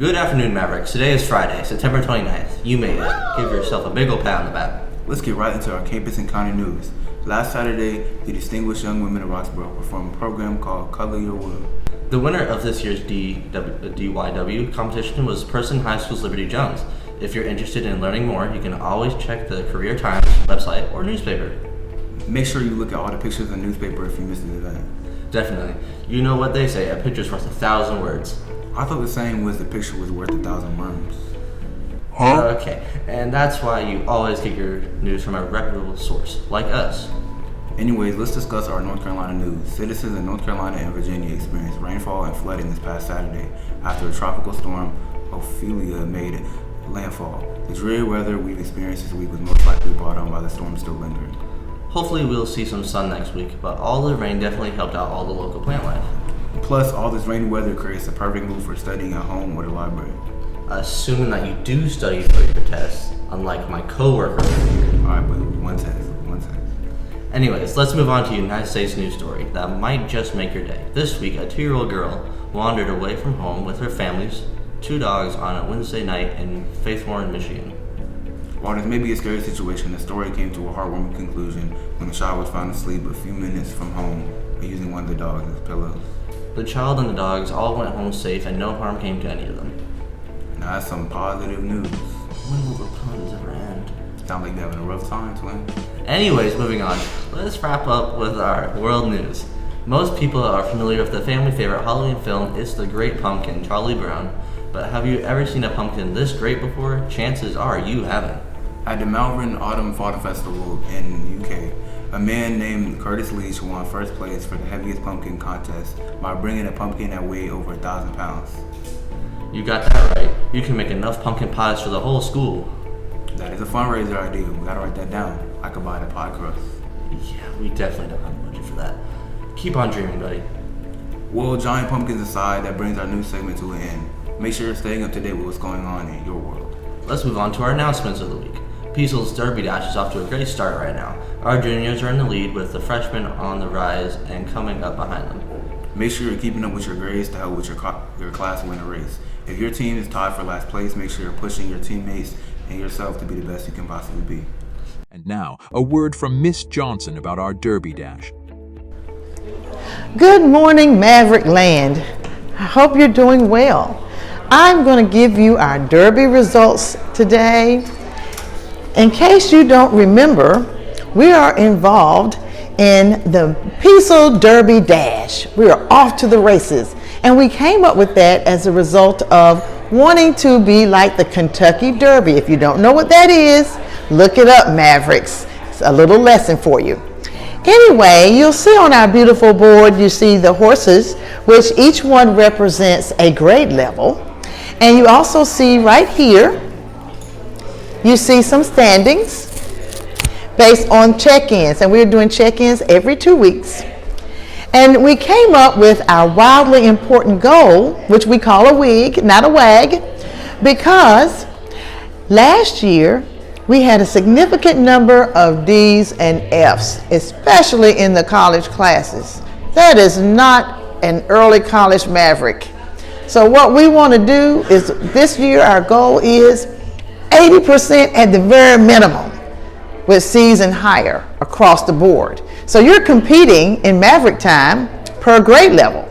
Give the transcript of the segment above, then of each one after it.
Good afternoon, Mavericks. Today is Friday, September 29th. You made it. Give yourself a big ol' pat on the back. Let's get right into our campus and county news. Last Saturday, the distinguished young women of Roxborough performed a program called Color Your World. The winner of this year's DYW competition was Person High School's Liberty Jones. If you're interested in learning more, you can always check the Career Times website or newspaper. Make sure you look at all the pictures in the newspaper if you missed the event. Definitely. You know what they say, a picture's worth 1,000 words. I thought the saying was the picture was worth 1,000 worms. Huh? Okay, and that's why you always get your news from a reputable source, like us. Anyways, let's discuss our North Carolina news. Citizens in North Carolina and Virginia experienced rainfall and flooding this past Saturday after a tropical storm, Ophelia, made landfall. The dreary weather we've experienced this week was most likely brought on by the storm still lingering. Hopefully we'll see some sun next week, but all the rain definitely helped out all the local plant life. Plus, all this rainy weather creates a perfect mood for studying at home or the library. Assuming that you do study for your tests, unlike my coworker. Alright, but one test. Anyways, let's move on to a United States news story that might just make your day. This week, a 2-year-old girl wandered away from home with her family's 2 dogs on a Wednesday night in Faithorn, Michigan. While this may be a scary situation, the story came to a heartwarming conclusion when the child was found asleep a few minutes from home by using one of the dogs as pillows. The child and the dogs all went home safe and no harm came to any of them. Now that's some positive news. When will the puns ever end? Sound like they're having a rough time, twin. Anyways, moving on. Let's wrap up with our world news. Most people are familiar with the family favorite Halloween film, It's the Great Pumpkin, Charlie Brown. But have you ever seen a pumpkin this great before? Chances are you haven't. At the Malvern Autumn Photo Festival in the UK, a man named Curtis Leach won first place for the heaviest pumpkin contest by bringing a pumpkin that weighed over 1,000 pounds. You got that right. You can make enough pumpkin pies for the whole school. That is a fundraiser idea. We gotta write that down. I could buy the pie crust. Yeah, we definitely don't have a budget for that. Keep on dreaming, buddy. Well, giant pumpkins aside, that brings our news segment to an end. Make sure you're staying up to date with what's going on in your world. Let's move on to our announcements of the week. Piesel's Derby Dash is off to a great start right now. Our juniors are in the lead with the freshmen on the rise and coming up behind them. Make sure you're keeping up with your grades to help with your class win a race. If your team is tied for last place, make sure you're pushing your teammates and yourself to be the best you can possibly be. And now, a word from Miss Johnson about our Derby Dash. Good morning, Maverick Land. I hope you're doing well. I'm going to give you our Derby results today. In case you don't remember, we are involved in the Piezel Derby Dash. We are off to the races. And we came up with that as a result of wanting to be like the Kentucky Derby. If you don't know what that is, look it up, Mavericks. It's a little lesson for you. Anyway, you'll see on our beautiful board, you see the horses, which each one represents a grade level. And you also see right here, you see some standings based on check-ins. And we're doing check-ins every 2 weeks. And we came up with our wildly important goal, which we call a WIG, not a WAG, because last year we had a significant number of D's and F's, especially in the college classes. That is not an early college Maverick. So what we want to do is this year our goal is 80% at the very minimum with C's and higher across the board. So you're competing in Maverick time per grade level.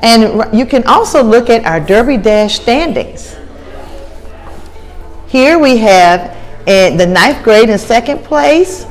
And you can also look at our Derby Dash standings. Here we have the 9th grade in 2nd place.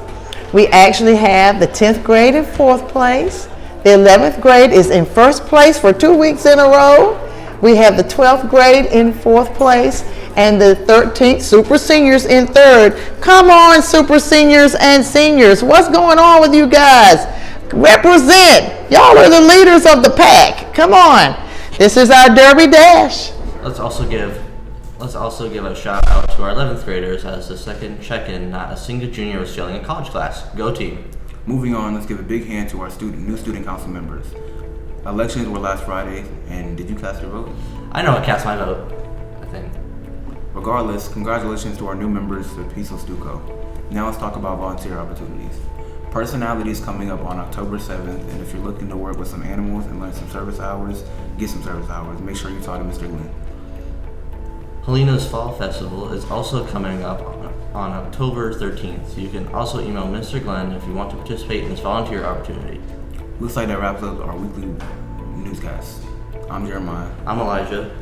We actually have the 10th grade in 4th place. The 11th grade is in 1st place for 2 weeks in a row. We have the 12th grade in 4th place and the 13th super seniors in 3rd. Come on, super seniors and seniors. What's going on with you guys? Represent. Y'all are the leaders of the pack. Come on. This is our Derby Dash. Let's also give a shout out to our 11th graders as the second check-in, not a single junior was failing a college class. Go team. Moving on, let's give a big hand to our new student council members. Elections were last Friday, and did you cast your vote? I know I cast my vote, I think. Regardless, congratulations to our new members to Piezel Stuco. Now let's talk about volunteer opportunities. Personality is coming up on October 7th, and if you're looking to work with some animals and learn some service hours, get some service hours. Make sure you talk to Mr. Lynn. Helena's Fall Festival is also coming up on October 13th, so you can also email Mr. Glenn if you want to participate in this volunteer opportunity. Looks like that wraps up our weekly newscast. I'm Jeremiah. I'm Elijah,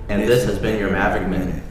and this has been your Maverick Minute.